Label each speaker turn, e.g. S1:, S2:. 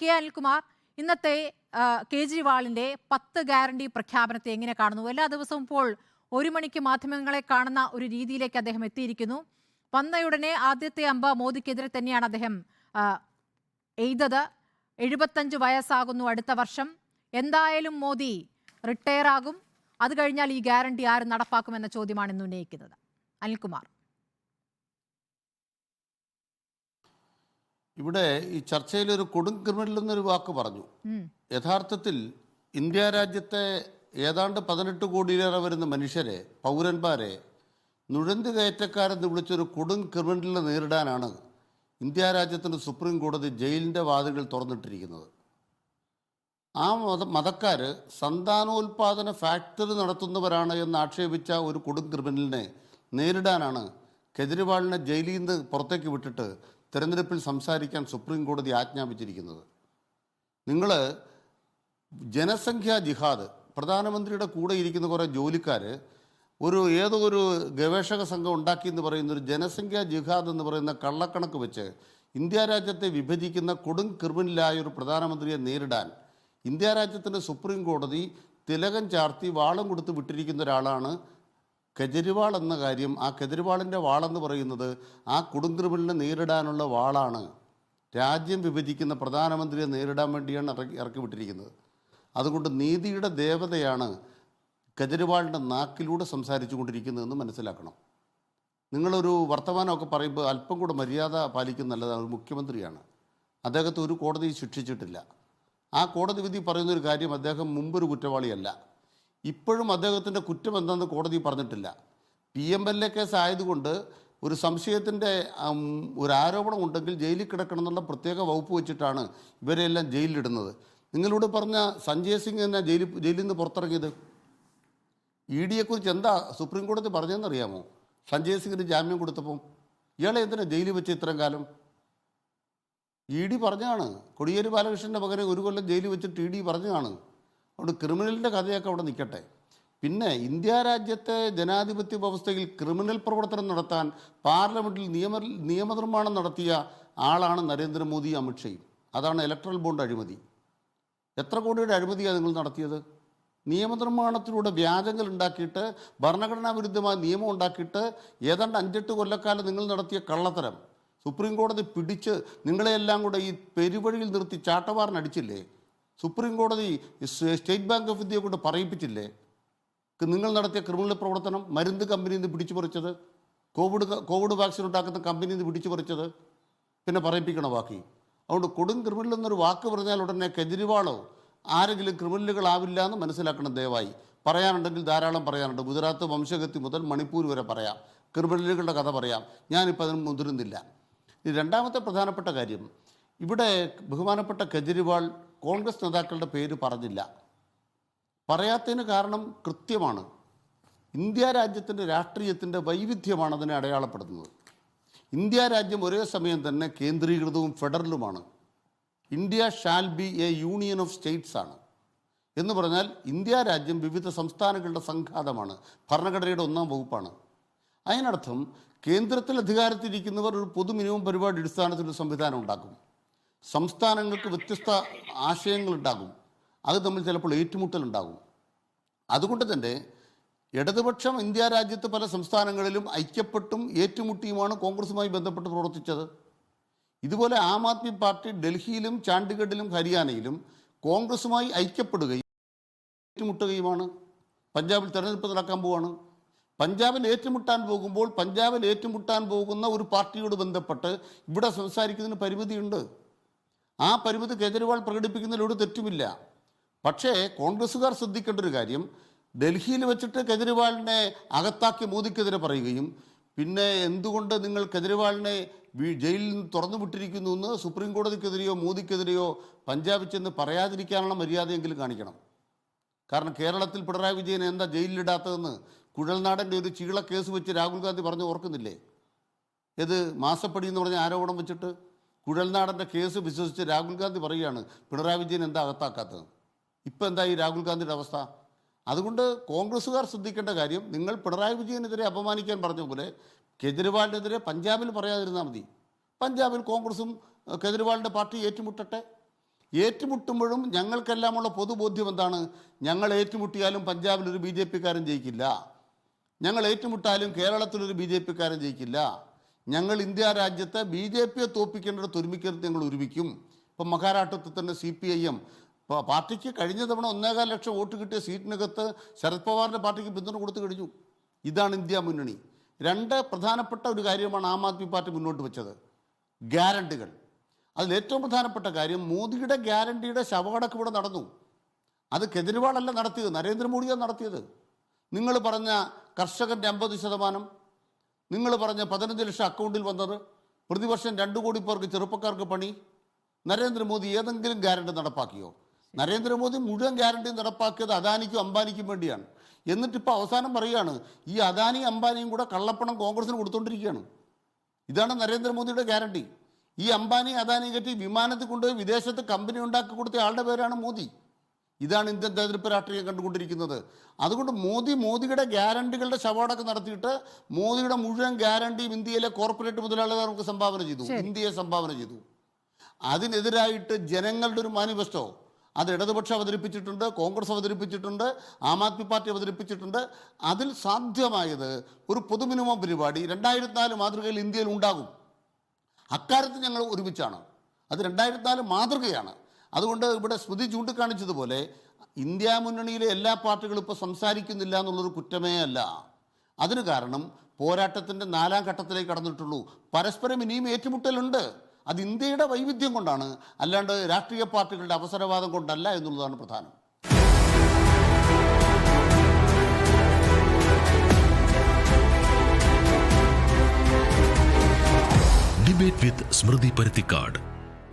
S1: K Anilkumar, ഇന്നത്തെ കേജ്രിവാളിന്റെ 10 guarantee പ്രഖ്യാപനത്തെ എങ്ങനെ കാണുന്നു? എല്ലാ ദിവസവും ഇപ്പോൾ 1 മണിക്ക് മാധ്യമങ്ങളെ കാണുന്ന ഒരു രീതിയിലേക്ക് അദ്ദേഹം എത്തിയിരിക്കുന്നു. വന്നയുടനെ ആദ്യത്തെ അമ്പ മോദിക്കെതിരെ തന്നെയാണ് അദ്ദേഹം എയ്തത്. 75 വയസ്സാകുന്നു അടുത്ത വർഷം. എന്തായാലും മോദി റിട്ടയർ ആകും. അത് കഴിഞ്ഞാൽ ഈ ഗ്യാരണ്ടി ആര് നടപ്പാക്കുമെന്ന ചോദ്യമാണ് ഇന്ന് ഉന്നയിക്കുന്നത്. അനിൽകുമാർ,
S2: ഇവിടെ ഈ ചർച്ചയിൽ ഒരു കൊടും ക്രിമിനൽ എന്നൊരു വാക്ക് പറഞ്ഞു. യഥാർത്ഥത്തിൽ ഇന്ത്യ രാജ്യത്തെ ഏതാണ്ട് 18 കോടിയിലേറെ വരുന്ന മനുഷ്യരെ, പൗരന്മാരെ നുഴഞ്ഞു കയറ്റക്കാരെന്ന് വിളിച്ചൊരു കൊടും ക്രിമിനലിനെ നേരിടാനാണ് ഇന്ത്യ രാജ്യത്തിൻ്റെ സുപ്രീം കോടതി ജയിലിൻ്റെ വാതിലുകൾ തുറന്നിട്ടിരിക്കുന്നത്. ആ മതക്കാർ സന്താനോൽപാദന ഫാക്ടറി നടത്തുന്നവരാണ് എന്ന് ആക്ഷേപിച്ച ഒരു കൊടും ക്രിമിനലിനെ നേരിടാനാണ് കെജ്രിവാളിനെ ജയിലിൽ നിന്ന് പുറത്തേക്ക് വിട്ടിട്ട് തെരഞ്ഞെടുപ്പിൽ സംസാരിക്കാൻ സുപ്രീം കോടതി ആജ്ഞാപിച്ചിരിക്കുന്നത്. നിങ്ങൾ ജനസംഖ്യാ ജിഹാദ്, പ്രധാനമന്ത്രിയുടെ കൂടെ ഇരിക്കുന്ന കുറേ ജോലിക്കാർ ഏതോ ഒരു ഗവേഷക സംഘം ഉണ്ടാക്കിയെന്ന് പറയുന്ന ഒരു ജനസംഖ്യാ ജിഹാദ് എന്ന് പറയുന്ന കള്ളക്കണക്ക് വെച്ച് ഇന്ത്യ രാജ്യത്തെ വിഭജിക്കുന്ന കൊടും ക്രിമിനലായ ഒരു പ്രധാനമന്ത്രിയെ നേരിടാൻ ഇന്ത്യ രാജ്യത്തിൻ്റെ സുപ്രീം കോടതി തിലകം ചാർത്തി വാളും കൊടുത്ത് വിട്ടിരിക്കുന്ന ഒരാളാണ് കെജ്രിവാൾ എന്ന കാര്യം. ആ കെജ്രിവാളിൻ്റെ വാളെന്ന് പറയുന്നത് ആ കൊടും ക്രിമിനലിനെ നേരിടാനുള്ള വാളാണ്. രാജ്യം വിഭജിക്കുന്ന പ്രധാനമന്ത്രിയെ നേരിടാൻ വേണ്ടിയാണ് ഇറക്കി വിട്ടിരിക്കുന്നത്. അതുകൊണ്ട് നീതിയുടെ ദേവതയാണ് കെജ്രിവാളിൻ്റെ നാക്കിലൂടെ സംസാരിച്ചു കൊണ്ടിരിക്കുന്നതെന്ന് മനസ്സിലാക്കണം. നിങ്ങളൊരു വർത്തമാനമൊക്കെ പറയുമ്പോൾ അല്പം കൂടെ മര്യാദ പാലിക്കുന്ന നല്ലതാണ്. ഒരു മുഖ്യമന്ത്രിയാണ്, അദ്ദേഹത്തെ ഒരു കോടതി ശിക്ഷിച്ചിട്ടില്ല. ആ കോടതി വിധി പറയുന്നൊരു കാര്യം, അദ്ദേഹം മുമ്പൊരു കുറ്റവാളിയല്ല. ഇപ്പോഴും അദ്ദേഹത്തിൻ്റെ കുറ്റം എന്താണെന്ന് കോടതി പറഞ്ഞിട്ടില്ല. PMLA കേസ് ആയതുകൊണ്ട് ഒരു സംശയത്തിൻ്റെ ഒരു ആരോപണം ഉണ്ടെങ്കിൽ ജയിലിൽ കിടക്കണം എന്നുള്ള പ്രത്യേക വകുപ്പ് വെച്ചിട്ടാണ് ഇവരെല്ലാം ജയിലിലിടുന്നത്. നിങ്ങളോട് പറഞ്ഞ സഞ്ജയ് സിംഗ് തന്നെ ജയിലിൽ നിന്ന് പുറത്തിറങ്ങിയത്. EDയെക്കുറിച്ച് എന്താ സുപ്രീം കോടതി പറഞ്ഞതെന്നറിയാമോ? സഞ്ജയ് സിംഗിന് ജാമ്യം കൊടുത്തപ്പോൾ ഇയാളെ എന്തിനാ ജയിലിൽ വെച്ച് ഇത്രയും കാലം? ED പറഞ്ഞതാണ്. കോടിയേരി ബാലകൃഷ്ണൻ്റെ മകനെ 1 കൊല്ലം ജയിലിൽ വെച്ചിട്ട് ED പറഞ്ഞതാണ്. അതുകൊണ്ട് ക്രിമിനലിൻ്റെ കഥയൊക്കെ അവിടെ നിൽക്കട്ടെ. പിന്നെ ഇന്ത്യ രാജ്യത്തെ ജനാധിപത്യ വ്യവസ്ഥയിൽ ക്രിമിനൽ പ്രവർത്തനം നടത്താൻ പാർലമെൻറ്റിൽ നിയമനിർമ്മാണം നടത്തിയ ആളാണ് നരേന്ദ്രമോദി, അമിത്ഷയും. അതാണ് ഇലക്ട്രൽ ബോണ്ട് അഴിമതി. എത്ര കോടിയുടെ അഴിമതിയാണ് നിങ്ങൾ നടത്തിയത്? നിയമനിർമ്മാണത്തിലൂടെ വ്യാജങ്ങൾ ഉണ്ടാക്കിയിട്ട്, ഭരണഘടനാ വിരുദ്ധമായ നിയമം ഉണ്ടാക്കിയിട്ട് ഏതാണ്ട് 5-8 കൊല്ലക്കാലം നിങ്ങൾ നടത്തിയ കള്ളത്തരം സുപ്രീം കോടതി പിടിച്ച് നിങ്ങളെയെല്ലാം കൂടെ ഈ പെരുവഴിയിൽ നിർത്തി ചാട്ടവാറിനടിച്ചില്ലേ? സുപ്രീം കോടതി സ്റ്റേറ്റ് ബാങ്ക് ഓഫ് ഇന്ത്യയെ കൊണ്ട് പറയിപ്പിച്ചില്ലേ നിങ്ങൾ നടത്തിയ ക്രിമിനൽ പ്രവർത്തനം? മരുന്ന് കമ്പനിയിൽ നിന്ന് പിടിച്ചു പറിച്ചത്, കോവിഡ് വാക്സിൻ ഉണ്ടാക്കുന്ന കമ്പനിയിൽ നിന്ന് പിടിച്ചു പറിച്ചത്, പിന്നെ പറയിപ്പിക്കണ ബാക്കി. അതുകൊണ്ട് കൊടും ക്രിമിനൽ എന്നൊരു വാക്ക് പറഞ്ഞാൽ ഉടനെ കെജ്രിവാളോ ആരെങ്കിലും ക്രിമിനലുകളാവില്ല എന്ന് മനസ്സിലാക്കണം. ദയവായി പറയാനുണ്ടെങ്കിൽ ധാരാളം പറയാനുണ്ട്. ഗുജറാത്ത് വംശഗതി മുതൽ മണിപ്പൂർ വരെ പറയാം, ക്രിമിനലുകളുടെ കഥ പറയാം. ഞാനിപ്പോൾ അതിന് മുതിരുന്നില്ല. രണ്ടാമത്തെ പ്രധാനപ്പെട്ട കാര്യം, ഇവിടെ ബഹുമാനപ്പെട്ട കെജ്രിവാൾ കോൺഗ്രസ് നേതാക്കളുടെ പേര് പറഞ്ഞില്ല. പറയാത്തതിന് കാരണം കൃത്യമാണ്. ഇന്ത്യ രാജ്യത്തിൻ്റെ രാഷ്ട്രീയത്തിൻ്റെ വൈവിധ്യമാണ് അതിനെ അടയാളപ്പെടുത്തുന്നത്. ഇന്ത്യ രാജ്യം ഒരേ സമയം തന്നെ കേന്ദ്രീകൃതവും ഫെഡറലുമാണ്. India shall be a union of states ആണ്. എന്ന് പറഞ്ഞാൽ ഇന്ത്യ രാജ്യം വിവിധ സംസ്ഥാനങ്ങളുടെ സംഘാതമാണ്. ഭരണഘടനയുടെ 1-ാം വകുപ്പാണ്. അതിനർത്ഥം കേന്ദ്രത്തിൽ അധികാരത്തിലിരിക്കുന്നവർ ഒരു പൊതു മിനിമം പരിപാടി അടിസ്ഥാനത്തിൽ ഒരു സംവിധാനം ഉണ്ടാക്കും. സംസ്ഥാനങ്ങൾക്ക് വ്യത്യസ്ത ആശയങ്ങളുണ്ടാകും. അത് തമ്മിൽ ചിലപ്പോൾ ഏറ്റുമുട്ടലുണ്ടാകും. അതുകൊണ്ട് തന്നെ ഇടതുപക്ഷം ഇന്ത്യ രാജ്യത്ത് പല സംസ്ഥാനങ്ങളിലും ഐക്യപ്പെട്ടും ഏറ്റുമുട്ടിയുമാണ് കോൺഗ്രസുമായി ബന്ധപ്പെട്ട് പ്രവർത്തിച്ചത്. ഇതുപോലെ ആം ആദ്മി പാർട്ടി ഡൽഹിയിലും ചണ്ഡീഗഡിലും ഹരിയാനയിലും കോൺഗ്രസുമായി ഐക്യപ്പെടുകയും ഏറ്റുമുട്ടുകയുമാണ്. പഞ്ചാബിൽ തെരഞ്ഞെടുപ്പ് നടക്കാൻ പോവുകയാണ്. പഞ്ചാബിൽ ഏറ്റുമുട്ടാൻ പോകുമ്പോൾ പഞ്ചാബിൽ ഏറ്റുമുട്ടാൻ പോകുന്ന ഒരു പാർട്ടിയോട് ബന്ധപ്പെട്ട് ഇവിടെ സംസാരിക്കുന്നതിന് പരിമിതിയുണ്ട്. ആ പരിമിതി കേജ്രിവാൾ പ്രകടിപ്പിക്കുന്നതിലൊരു തെറ്റുമില്ല. പക്ഷേ കോൺഗ്രസ്സുകാർ ശ്രദ്ധിക്കേണ്ട ഒരു കാര്യം, ഡൽഹിയിൽ വെച്ചിട്ട് കേജ്രിവാളിനെ അകത്താക്കി മോദിക്കെതിരെ പറയുകയും പിന്നെ എന്തുകൊണ്ട് നിങ്ങൾ കേജ്രിവാളിനെ ജയിലിൽ നിന്ന് തുറന്നു വിട്ടിരിക്കുന്നു എന്ന് സുപ്രീം കോടതിക്കെതിരെയോ മോദിക്കെതിരെയോ പഞ്ചാബിൽ ചെന്ന് പറയാതിരിക്കാനുള്ള മര്യാദയെങ്കിലും കാണിക്കണം. കാരണം കേരളത്തിൽ പിണറായി വിജയൻ എന്താ ജയിലിലിടാത്തതെന്ന് കുഴൽനാടൻ്റെ ഒരു ചീള കേസ് വെച്ച് രാഹുൽ ഗാന്ധി പറഞ്ഞു ഓർക്കുന്നില്ലേ? ഇത് മാസപ്പടി എന്ന് പറഞ്ഞ ആരോപണം വെച്ചിട്ട് കുഴൽനാടൻ്റെ കേസ് വിശ്വസിച്ച് രാഹുൽ ഗാന്ധി പറയുകയാണ് പിണറായി വിജയൻ എന്താ അകത്താക്കാത്തത്. ഇപ്പം എന്താ ഈ രാഹുൽ ഗാന്ധിയുടെ അവസ്ഥ? അതുകൊണ്ട് കോൺഗ്രസ്സുകാർ ശ്രദ്ധിക്കേണ്ട കാര്യം, നിങ്ങൾ പിണറായി വിജയനെതിരെ അപമാനിക്കാൻ പറഞ്ഞ പോലെ കേജ്രിവാളിനെതിരെ പഞ്ചാബിൽ പറയാതിരുന്നാൽ മതി. പഞ്ചാബിൽ കോൺഗ്രസും കേജ്രിവാളിൻ്റെ പാർട്ടി ഏറ്റുമുട്ടട്ടെ. ഏറ്റുമുട്ടുമ്പോഴും ഞങ്ങൾക്കെല്ലാമുള്ള പൊതുബോധ്യം എന്താണ്? ഞങ്ങൾ ഏറ്റുമുട്ടിയാലും പഞ്ചാബിലൊരു BJP-കാരൻ ജയിക്കില്ല, ഞങ്ങൾ ഏറ്റുമുട്ടാലും കേരളത്തിലൊരു BJP-കാരൻ ജയിക്കില്ല. ഞങ്ങൾ ഇന്ത്യ രാജ്യത്തെ BJP-യെ തോൽപ്പിക്കേണ്ടത് ഒരുമിക്കരുത് ഞങ്ങൾ ഒരുമിക്കും. ഇപ്പം മഹാരാഷ്ട്രത്തിൽ തന്നെ CPIM പാർട്ടിക്ക് കഴിഞ്ഞ തവണ 1.25 ലക്ഷം വോട്ട് കിട്ടിയ സീറ്റിനകത്ത് ശരത് പവാറിൻ്റെ പാർട്ടിക്ക് പിന്തുണ കൊടുത്തു കഴിഞ്ഞു. ഇതാണ് ഇന്ത്യ മുന്നണി. 2 പ്രധാനപ്പെട്ട ഒരു കാര്യമാണ് ആം ആദ്മി പാർട്ടി മുന്നോട്ട് വെച്ചത്, ഗ്യാരണ്ടികൾ. അതിലേറ്റവും പ്രധാനപ്പെട്ട കാര്യം മോദിയുടെ ഗ്യാരണ്ടിയുടെ ശവകടക്ക് ഇവിടെ നടന്നു. അത് കെജ്രിവാളല്ല നടത്തിയത്, നരേന്ദ്രമോദിയാണ് നടത്തിയത്. നിങ്ങൾ പറഞ്ഞ കർഷകൻ്റെ 50%, നിങ്ങൾ പറഞ്ഞ 15 ലക്ഷം അക്കൗണ്ടിൽ വന്നത്, പ്രതിവർഷം 2 കോടി പേർക്ക് ചെറുപ്പക്കാർക്ക് പണി, നരേന്ദ്രമോദി ഏതെങ്കിലും ഗ്യാരണ്ടി നടപ്പാക്കിയോ? നരേന്ദ്രമോദി മുഴുവൻ ഗ്യാരണ്ടിയും നടപ്പാക്കിയത് അദാനിക്കും അംബാനിക്കും വേണ്ടിയാണ്. എന്നിട്ടിപ്പോൾ അവസാനം പറയുകയാണ് ഈ അദാനിയും അംബാനിയും കൂടെ കള്ളപ്പണം കോൺഗ്രസിന് കൊടുത്തുകൊണ്ടിരിക്കുകയാണ്. ഇതാണ് നരേന്ദ്രമോദിയുടെ ഗ്യാരണ്ടി. ഈ അംബാനി അദാനി കെട്ടി വിമാനത്തിൽ കൊണ്ടുപോയി വിദേശത്ത് കമ്പനി ഉണ്ടാക്കി കൊടുത്ത ആളുടെ പേരാണ് മോദി. ഇതാണ് ഇന്ത്യൻ തെരഞ്ഞെടുപ്പ് രാഷ്ട്രീയം കണ്ടുകൊണ്ടിരിക്കുന്നത്. അതുകൊണ്ട് മോദിയുടെ ഗ്യാരണ്ടികളുടെ ശവടക്കം നടത്തിയിട്ട് മോദിയുടെ മുഴുവൻ ഗ്യാരണ്ടിയും ഇന്ത്യയിലെ കോർപ്പറേറ്റ് മുതലാളിമാർക്ക് സംഭാവന ചെയ്തു, ഇന്ത്യയെ സംഭാവന ചെയ്തു. അതിനെതിരായിട്ട് ജനങ്ങളുടെ ഒരു മാനിഫെസ്റ്റോ അത് ഇടതുപക്ഷം അവതരിപ്പിച്ചിട്ടുണ്ട്, കോൺഗ്രസ് അവതരിപ്പിച്ചിട്ടുണ്ട്, ആം ആദ്മി പാർട്ടി അവതരിപ്പിച്ചിട്ടുണ്ട്. അതിൽ സാധ്യമായത് ഒരു പൊതു മിനിമം പരിപാടി 2004 മാതൃകയിൽ ഇന്ത്യയിൽ ഉണ്ടാകും. അക്കാര്യത്തിൽ ഞങ്ങൾ ഒരുമിച്ചാണ്. അത് 2004 മാതൃകയാണ്. അതുകൊണ്ട് ഇവിടെ സ്മൃതി ചൂണ്ടിക്കാണിച്ചതുപോലെ ഇന്ത്യ മുന്നണിയിലെ എല്ലാ പാർട്ടികളും ഇപ്പോൾ സംസാരിക്കുന്നില്ല എന്നുള്ളൊരു കുറ്റമേ അല്ല. അതിന് കാരണം പോരാട്ടത്തിൻ്റെ 4ാം ഘട്ടത്തിലേക്ക് കടന്നിട്ടുള്ളൂ. പരസ്പരം ഇനിയും ഏറ്റുമുട്ടലുണ്ട്. അത് ഇന്ത്യയുടെ വൈവിധ്യം കൊണ്ടാണ്, അല്ലാണ്ട് രാഷ്ട്രീയ പാർട്ടികളുടെ അവസരവാദം കൊണ്ടല്ല എന്നുള്ളതാണ് പ്രധാനം.
S3: ഡിബേറ്റ് വിത്ത് സ്മൃതി പരുത്തിക്കാട്.